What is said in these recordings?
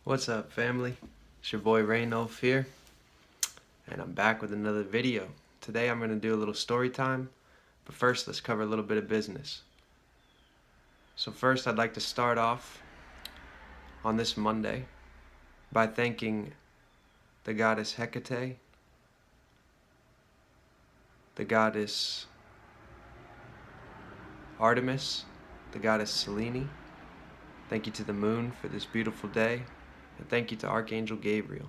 What's up, family? It's your boy Raynolf here, and I'm back with another video. Today I'm going to do a little story time, but first let's cover a little bit of business. So first I'd like to start off on this Monday by thanking the goddess Hecate, the goddess Artemis, the goddess Selene. Thank you to the moon for this beautiful day, and thank you to Archangel Gabriel.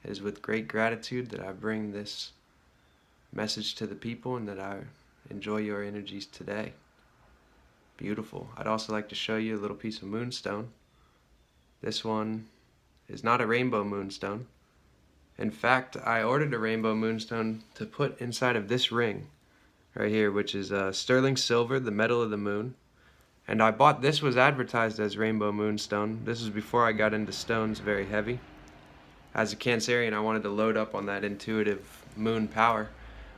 It is with great gratitude that I bring this message to the people and that I enjoy your energies today. Beautiful. I'd also like to show you a little piece of moonstone. This one is not a rainbow moonstone. In fact, I ordered a rainbow moonstone to put inside of this ring right here, which is sterling silver, the metal of the moon. And this was advertised as rainbow moonstone. This was before I got into stones very heavy. As a Cancerian, I wanted to load up on that intuitive moon power,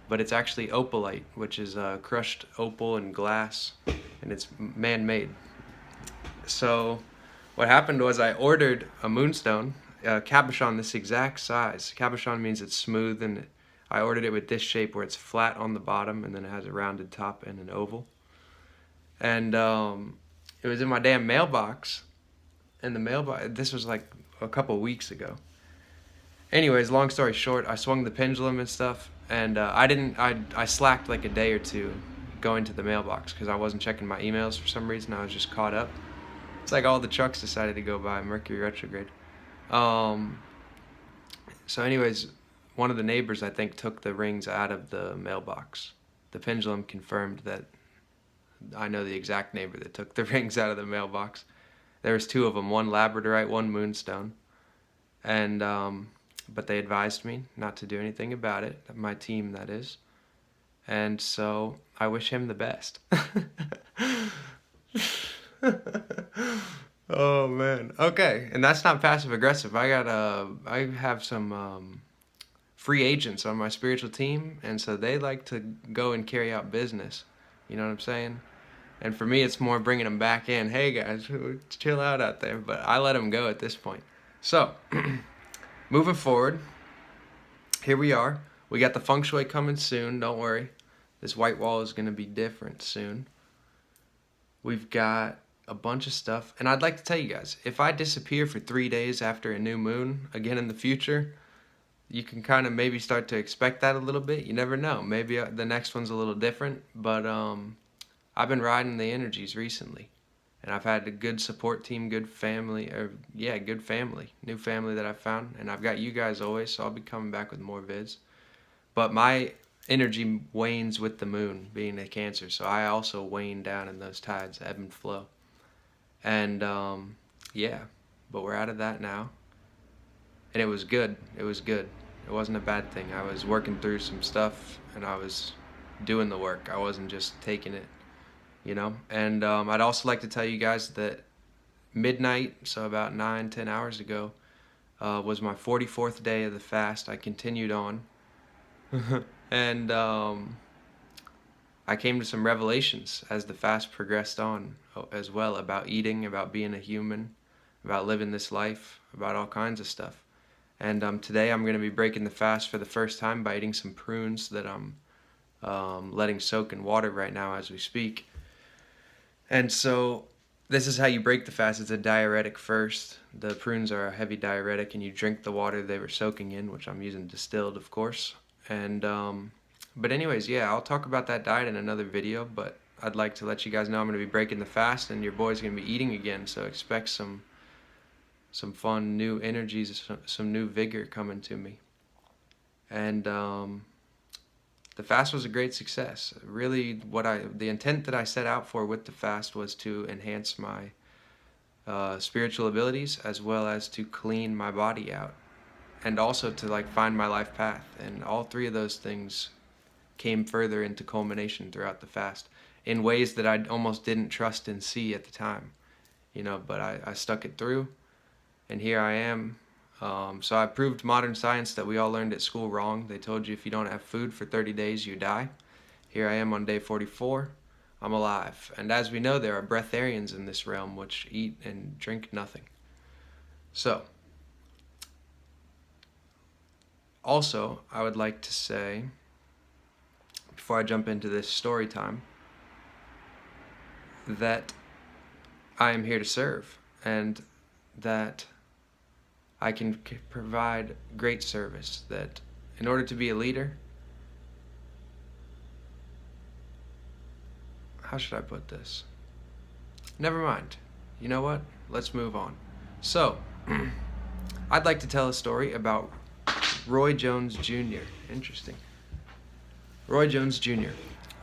but it's actually opalite, which is crushed opal and glass, and it's man-made. So what happened was I ordered a moonstone, cabochon, this exact size. Cabochon means it's smooth, and I ordered it with this shape where it's flat on the bottom and then it has a rounded top and an oval. And it was in my damn mailbox, and the mailbox, this was like a couple weeks ago. Anyways, long story short, I swung the pendulum and stuff, and I slacked like a day or two going to the mailbox because I wasn't checking my emails for some reason. I was just caught up. It's like all the trucks decided to go by, Mercury retrograde. So anyways, one of the neighbors, I think, took the rings out of the mailbox. The pendulum confirmed that I know the exact neighbor that took the rings out of the mailbox. There was two of them, one labradorite, one moonstone. And but they advised me not to do anything about it, my team, that is. And so I wish him the best. Oh man. Okay, and that's not passive aggressive. I have some free agents on my spiritual team, and so they like to go and carry out business. You know what I'm saying? And for me, it's more bringing them back in. Hey guys, chill out there. But I let them go at this point. So, moving forward, here we are. We got the feng shui coming soon. Don't worry. This white wall is going to be different soon. We've got a bunch of stuff. And I'd like to tell you guys, if I disappear for 3 days after a new moon, again in the future, you can kind of maybe start to expect that a little bit. You never know. Maybe the next one's a little different. But I've been riding the energies recently. And I've had a good support team, good family, new family that I've found. And I've got you guys always, so I'll be coming back with more vids. But my energy wanes with the moon, being a Cancer, so I also wane down in those tides, ebb and flow. And yeah, but we're out of that now. And it was good. It was good. It wasn't a bad thing. I was working through some stuff, and I was doing the work. I wasn't just taking it. You know, and I'd also like to tell you guys that midnight, so about 9-10 hours ago, was my 44th day of the fast. I continued on, and I came to some revelations as the fast progressed on as well, about eating, about being a human, about living this life, about all kinds of stuff. And today I'm going to be breaking the fast for the first time by eating some prunes that I'm letting soak in water right now as we speak. And so this is how you break the fast. It's a diuretic first. The prunes are a heavy diuretic, and you drink the water they were soaking in, which I'm using distilled, of course. And but anyways, yeah, I'll talk about that diet in another video, but I'd like to let you guys know I'm going to be breaking the fast, and your boy's going to be eating again, so expect some fun new energies, some new vigor coming to me. And the fast was a great success. Really, the intent that I set out for with the fast was to enhance my spiritual abilities, as well as to clean my body out, and also to find my life path. And all three of those things came further into culmination throughout the fast in ways that I almost didn't trust and see at the time, you know. But I stuck it through, and here I am. So I proved modern science that we all learned at school wrong. They told you if you don't have food for 30 days, you die. Here I am on day 44. I'm alive. And as we know, there are breatharians in this realm which eat and drink nothing. So, Also, I would like to say, before I jump into this story time, that I am here to serve, and that I can provide great service. That in order to be a leader, how should I put this? Never mind. You know what? Let's move on. So, I'd like to tell a story about Roy Jones Jr. Interesting. Roy Jones Jr.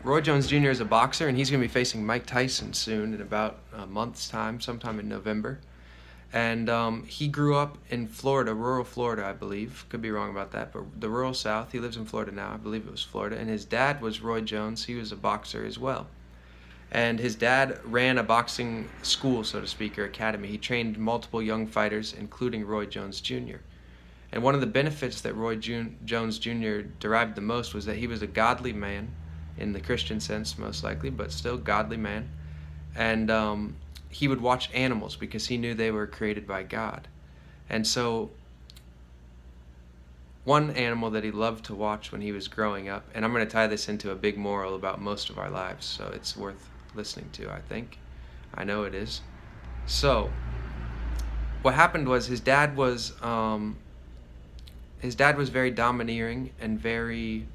Roy Jones Jr. is a boxer, and he's going to be facing Mike Tyson soon in about a month's time, sometime in November. And he grew up in Florida, rural Florida, I believe. Could be wrong about that, but the rural South. He lives in Florida now. I believe it was Florida. And his dad was Roy Jones. He was a boxer as well. And his dad ran a boxing school, so to speak, or academy. He trained multiple young fighters, including Roy Jones Jr. And one of the benefits that Roy Jones Jr. derived the most was that he was a godly man, in the Christian sense most likely, but still godly man. And he would watch animals because he knew they were created by God. And so one animal that he loved to watch when he was growing up, and I'm going to tie this into a big moral about most of our lives, so it's worth listening to, I think. I know it is. So what happened was his dad was very domineering and very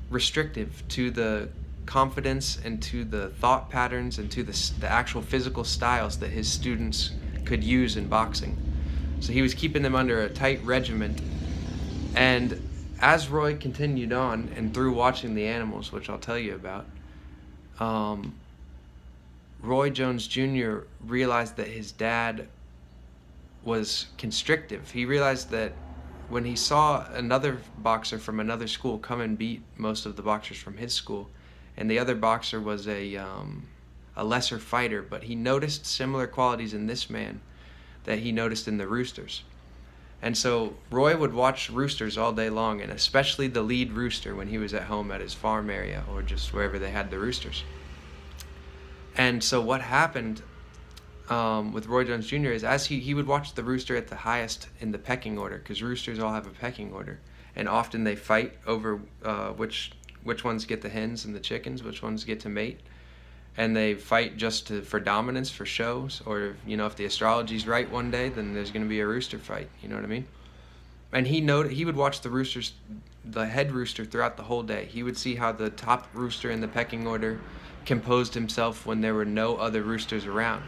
restrictive to the confidence and to the thought patterns and to the actual physical styles that his students could use in boxing. So he was keeping them under a tight regiment. And as Roy continued on and through watching the animals, which I'll tell you about, Roy Jones Jr. realized that his dad was constrictive. He realized that when he saw another boxer from another school come and beat most of the boxers from his school, and the other boxer was a lesser fighter, but he noticed similar qualities in this man that he noticed in the Roosters. And so Roy would watch Roosters all day long, and especially the lead rooster when he was at home at his farm area or just wherever they had the roosters. And so what happened with Roy Jones Jr. is as he would watch the rooster at the highest in the pecking order, because roosters all have a pecking order, and often they fight over which ones get the hens and the chickens, which ones get to mate, and they fight just for dominance, for shows, or if the astrology's right one day, then there's going to be a rooster fight. You know what I mean? And he would watch the roosters, the head rooster, throughout the whole day. He would see how the top rooster in the pecking order composed himself when there were no other roosters around.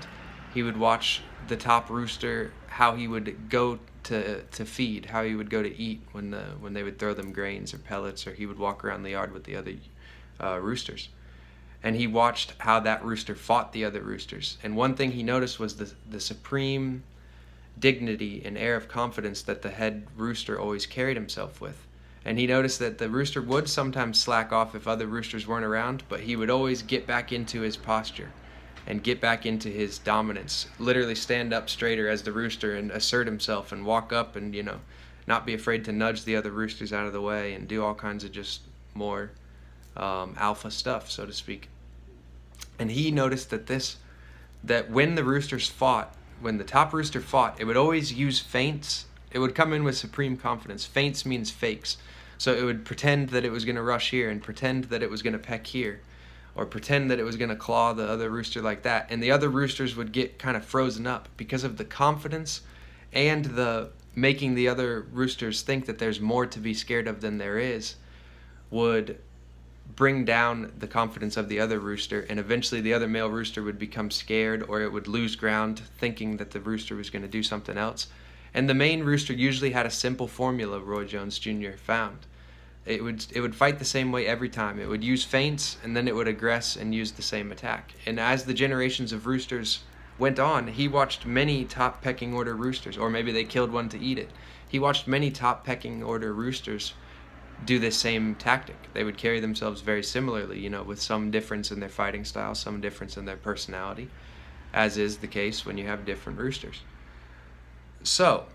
He would watch the top rooster, how he would go to feed, how he would go to eat when they would throw them grains or pellets, or he would walk around the yard with the other roosters. And he watched how that rooster fought the other roosters. And one thing he noticed was the supreme dignity and air of confidence that the head rooster always carried himself with. And he noticed that the rooster would sometimes slack off if other roosters weren't around, but he would always get back into his posture and get back into his dominance, literally stand up straighter as the rooster and assert himself and walk up and, not be afraid to nudge the other roosters out of the way and do all kinds of just more alpha stuff, so to speak. And he noticed that when the roosters fought, when the top rooster fought, it would always use feints. It would come in with supreme confidence. Feints means fakes. So it would pretend that it was going to rush here and pretend that it was going to peck here, or pretend that it was going to claw the other rooster like that. And the other roosters would get kind of frozen up because of the confidence and the making the other roosters think that there's more to be scared of than there is, would bring down the confidence of the other rooster, and eventually the other male rooster would become scared, or it would lose ground thinking that the rooster was going to do something else. And the main rooster usually had a simple formula, Roy Jones Jr. found. It would fight the same way every time. It would use feints, and then it would aggress and use the same attack. And as the generations of roosters went on, he watched many top pecking order roosters, or maybe they killed one to eat it. He watched many top pecking order roosters do this same tactic. They would carry themselves very similarly, with some difference in their fighting style, some difference in their personality, as is the case when you have different roosters. So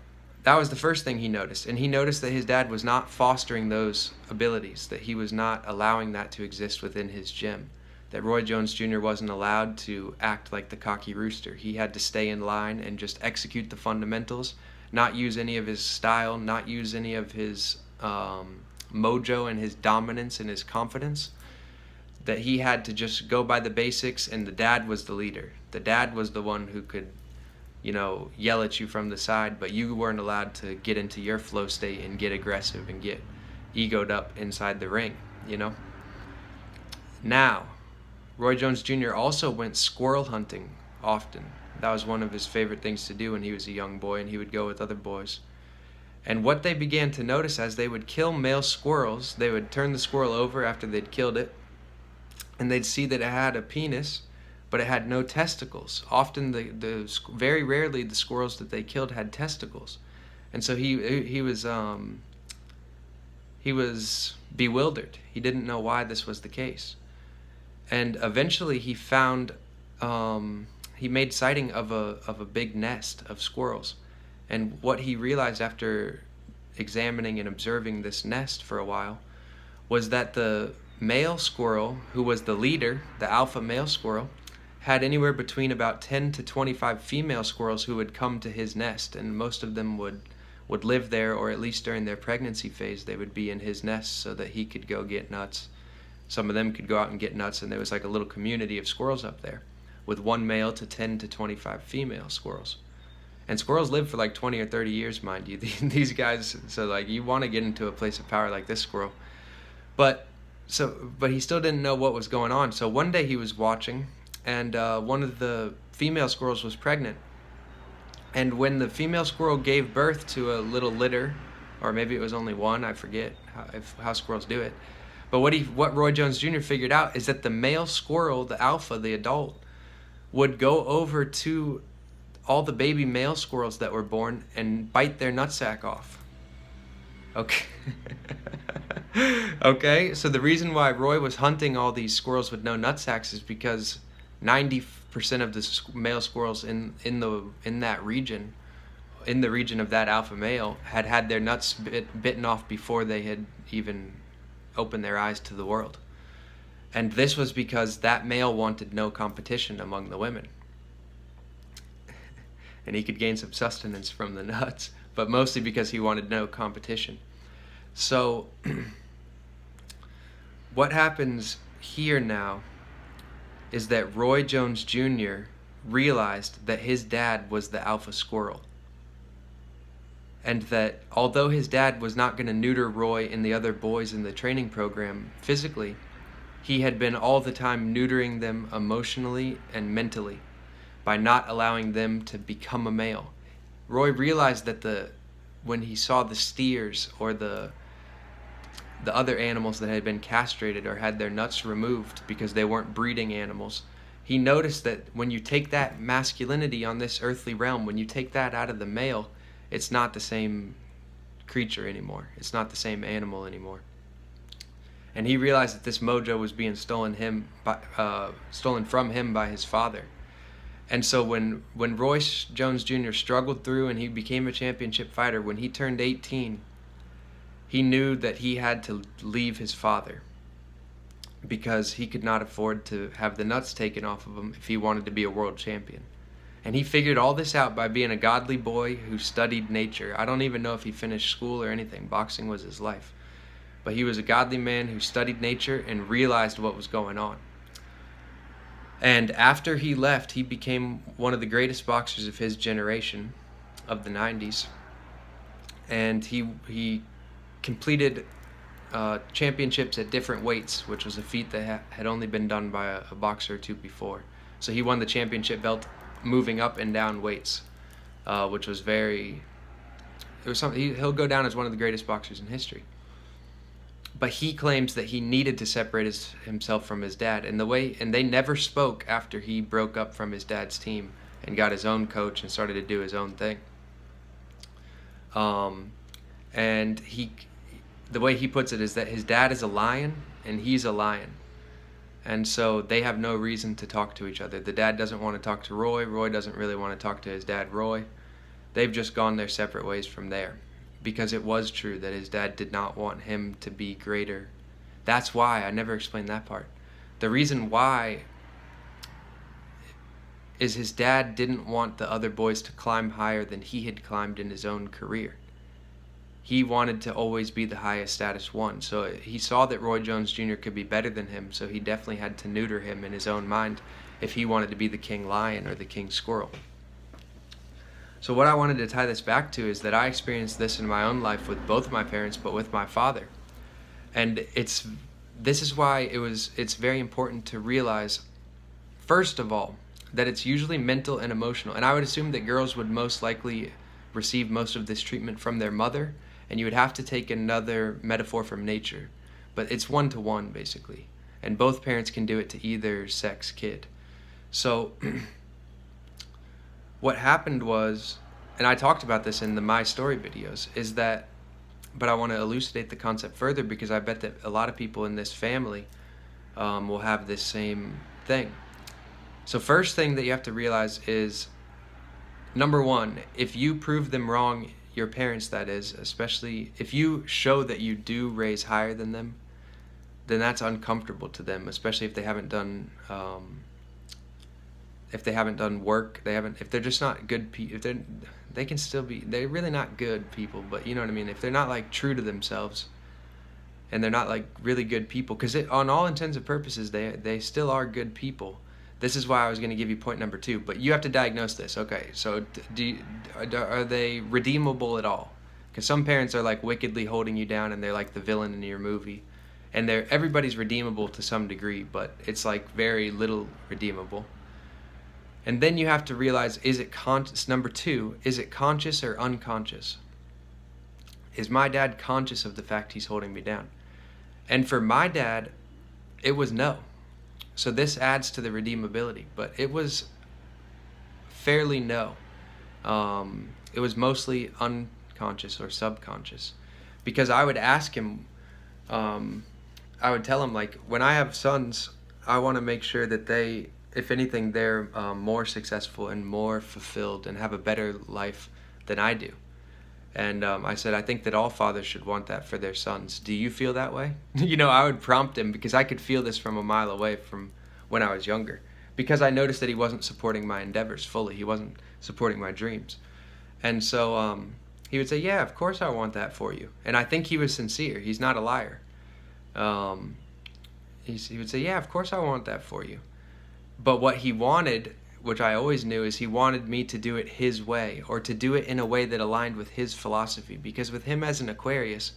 that was the first thing he noticed, and he noticed that his dad was not fostering those abilities, that he was not allowing that to exist within his gym, that Roy Jones Jr. wasn't allowed to act like the cocky rooster. He had to stay in line and just execute the fundamentals, not use any of his style, not use any of his mojo and his dominance and his confidence, that he had to just go by the basics, and the dad was the leader. The dad was the one who could, yell at you from the side, but you weren't allowed to get into your flow state and get aggressive and get egoed up inside the ring. Now, Roy Jones Jr. also went squirrel hunting often. That was one of his favorite things to do when he was a young boy, and he would go with other boys. And what they began to notice, as they would kill male squirrels, they would turn the squirrel over after they'd killed it, and they'd see that it had a penis, but it had no testicles. Often, very rarely, the squirrels that they killed had testicles. And so he was bewildered. He didn't know why this was the case. And eventually he found, he made sighting of a big nest of squirrels. And what he realized after examining and observing this nest for a while was that the male squirrel, who was the leader, the alpha male squirrel, had anywhere between about 10 to 25 female squirrels who would come to his nest, and most of them would live there, or at least during their pregnancy phase they would be in his nest so that he could go get nuts. Some of them could go out and get nuts, and there was like a little community of squirrels up there with one male to 10 to 25 female squirrels. And squirrels live for like 20 or 30 years, mind you. These guys, so like you want to get into a place of power like this squirrel. But he still didn't know what was going on. So one day he was watching, and one of the female squirrels was pregnant. And when the female squirrel gave birth to a little litter, or maybe it was only one, I forget how squirrels do it. But what Roy Jones Jr. figured out is that the male squirrel, the alpha, the adult, would go over to all the baby male squirrels that were born and bite their nutsack off. Okay. Okay, so the reason why Roy was hunting all these squirrels with no nutsacks is because 90% of the male squirrels in that region, in the region of that alpha male, had their nuts bitten off before they had even opened their eyes to the world. And this was because that male wanted no competition among the women. And he could gain some sustenance from the nuts, but mostly because he wanted no competition. So what happens here now is that Roy Jones Jr. realized that his dad was the alpha squirrel. And that although his dad was not going to neuter Roy and the other boys in the training program physically, he had been all the time neutering them emotionally and mentally by not allowing them to become a male. Roy realized that when he saw the steers or the other animals that had been castrated or had their nuts removed because they weren't breeding animals, he noticed that when you take that masculinity on this earthly realm, when you take that out of the male, it's not the same creature anymore. It's not the same animal anymore. And he realized that this mojo was being stolen from him by his father. And so when Roy Jones Jr. struggled through and he became a championship fighter, when he turned 18, he knew that he had to leave his father because he could not afford to have the nuts taken off of him if he wanted to be a world champion. And he figured all this out by being a godly boy who studied nature. I don't even know if he finished school or anything. Boxing was his life. But he was a godly man who studied nature and realized what was going on. And after he left, he became one of the greatest boxers of his generation, of the 90s. And he completed championships at different weights, which was a feat that had only been done by a boxer or two before. So he won the championship belt moving up and down weights, which was he'll go down as one of the greatest boxers in history. But he claims that he needed to separate himself from his dad, and they never spoke after he broke up from his dad's team and got his own coach and started to do his own thing. And the way he puts it is that his dad is a lion and he's a lion. And so they have no reason to talk to each other. The dad doesn't want to talk to Roy. Roy doesn't really want to talk to his dad, Roy. They've just gone their separate ways from there. Because it was true that his dad did not want him to be greater. That's why, I never explained that part. The reason why is his dad didn't want the other boys to climb higher than he had climbed in his own career. he wanted to always be the highest status one. So he saw that Roy Jones Jr. could be better than him, so he definitely had to neuter him in his own mind if he wanted to be the king lion or the king squirrel. So what I wanted to tie this back to is that I experienced this in my own life with both my parents, but with my father. And this is why it's very important to realize, first of all, that it's usually mental and emotional. And I would assume that girls would most likely receive most of this treatment from their mother, and you would have to take another metaphor from nature. But it's one-to-one, basically. And both parents can do it to either sex kid. So what happened was, and I talked about this in the My Story videos, is that, but I want to elucidate the concept further because I bet that a lot of people in this family will have this same thing. So first thing that you have to realize is, number one, if you prove them wrong, your parents that is, especially if you show that you do raise higher than them, then that's uncomfortable to them, especially if they haven't done work, if they're just not good people, they can still be, they're really not good people, but you know what I mean, if they're not like true to themselves, and they're not like really good people, because on all intents and purposes, they still are good people. This is why I was going to give you point number 2, but you have to diagnose this. Okay, so are they redeemable at all? Because some parents are like wickedly holding you down, and they're like the villain in your movie, and everybody's redeemable to some degree, but it's like very little redeemable. And then you have to realize, is it conscious? Number 2, is it conscious or unconscious? Is my dad conscious of the fact he's holding me down? And for my dad, it was no. So this adds to the redeemability, but it was fairly no. It was mostly unconscious or subconscious, because I would ask him, I would tell him, like, when I have sons, I want to make sure that they, if anything, they're more successful and more fulfilled and have a better life than I do. And I said, I think that all fathers should want that for their sons. Do you feel that way? I would prompt him, because I could feel this from a mile away from when I was younger, because I noticed that he wasn't supporting my endeavors fully. He wasn't supporting my dreams. And so he would say, yeah, of course I want that for you. And I think he was sincere. He's not a liar. He would say, yeah, of course I want that for you. But what he wanted, which I always knew, is he wanted me to do it his way, or to do it in a way that aligned with his philosophy. Because with him as an Aquarius,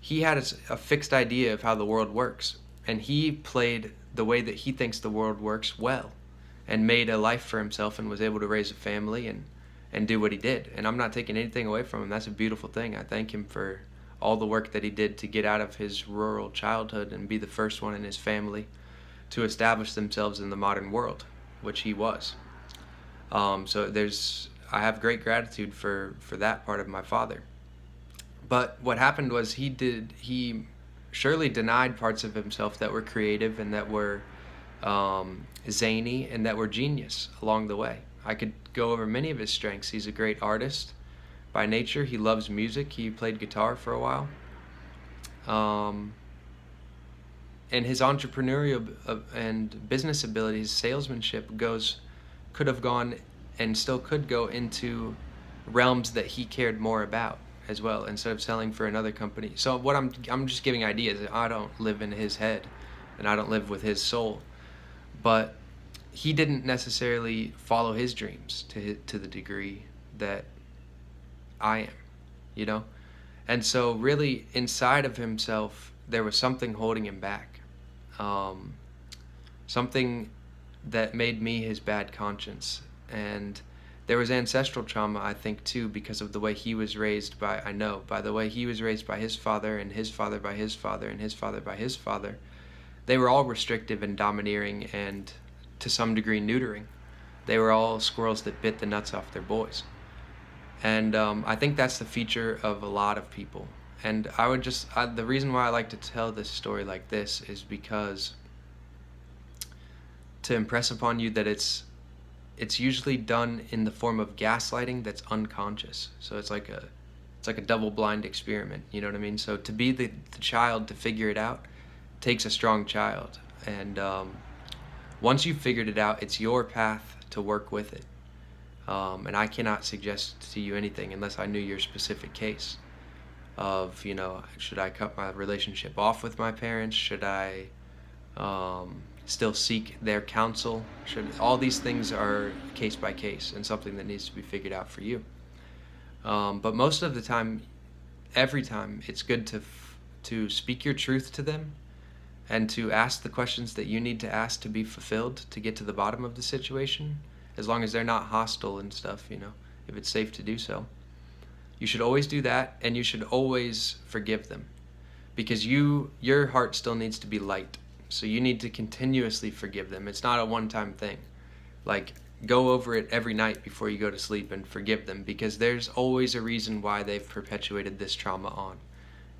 he had a fixed idea of how the world works, and he played the way that he thinks the world works well, and made a life for himself, and was able to raise a family and do what he did. And I'm not taking anything away from him. That's a beautiful thing. I thank him for all the work that he did to get out of his rural childhood and be the first one in his family to establish themselves in the modern world, which he was. So I have great gratitude for that part of my father. But what happened was he surely denied parts of himself that were creative and that were zany and that were genius along the way. I could go over many of his strengths. He's a great artist by nature. He loves music. He played guitar for a while. And his entrepreneurial and business abilities, salesmanship, could have gone and still could go into realms that he cared more about as well, instead of selling for another company. So what I'm just giving ideas. I don't live in his head, and I don't live with his soul, but he didn't necessarily follow his dreams to the degree that I am, And so really inside of himself, there was something holding him back. Something that made me his bad conscience. And there was ancestral trauma, I think, too, because of the way he was raised by the way he was raised by his father, and his father by his father, and his father by his father. They were all restrictive and domineering and, to some degree, neutering. They were all squirrels that bit the nuts off their boys. And I think that's the feature of a lot of people. And the reason why I like to tell this story like this is because to impress upon you that it's usually done in the form of gaslighting that's unconscious. So it's like a double-blind experiment, you know what I mean? So to be the child to figure it out takes a strong child. And once you've figured it out, it's your path to work with it. And I cannot suggest to you anything unless I knew your specific case. of, should I cut my relationship off with my parents? Should I still seek their counsel? All these things are case by case and something that needs to be figured out for you. But most of the time, every time, it's good to speak your truth to them and to ask the questions that you need to ask to be fulfilled, to get to the bottom of the situation, as long as they're not hostile and stuff, if it's safe to do so. You should always do that, and you should always forgive them, because your heart still needs to be light. So you need to continuously forgive them. It's not a one-time thing. Like, go over it every night before you go to sleep and forgive them, because there's always a reason why they've perpetuated this trauma on.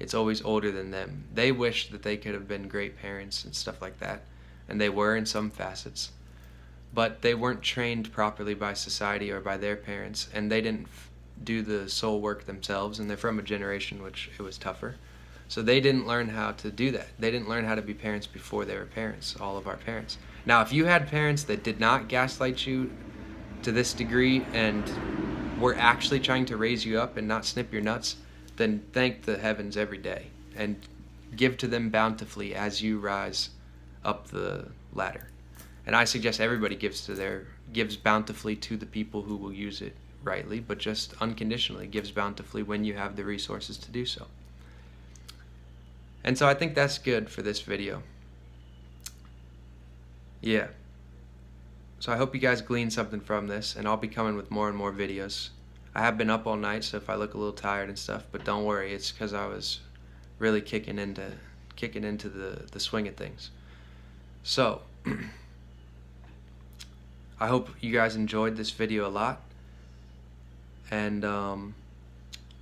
It's always older than them. They wish that they could have been great parents and stuff like that, and they were in some facets. But they weren't trained properly by society or by their parents, and they didn't do the soul work themselves, and they're from a generation which it was tougher. So they didn't learn how to do that. They didn't learn how to be parents before they were parents, all of our parents. Now, if you had parents that did not gaslight you to this degree and were actually trying to raise you up and not snip your nuts, then thank the heavens every day and give to them bountifully as you rise up the ladder. And I suggest everybody gives bountifully to the people who will use it rightly, but just unconditionally gives bountifully when you have the resources to do so. And so I think that's good for this video. Yeah. So I hope you guys glean something from this, and I'll be coming with more and more videos. I have been up all night, so if I look a little tired and stuff, but don't worry, it's because I was really kicking into the swing of things. So I hope you guys enjoyed this video a lot, and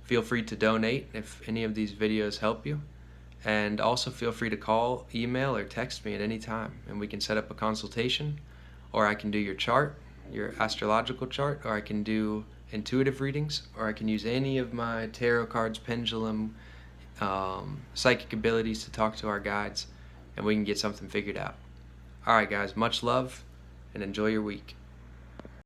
feel free to donate if any of these videos help you, and also feel free to call, email, or text me at any time, and we can set up a consultation, or I can do your chart, your astrological chart, or I can do intuitive readings, or I can use any of my tarot cards, pendulum, psychic abilities to talk to our guides, and we can get something figured out. Alright guys, much love, and enjoy your week.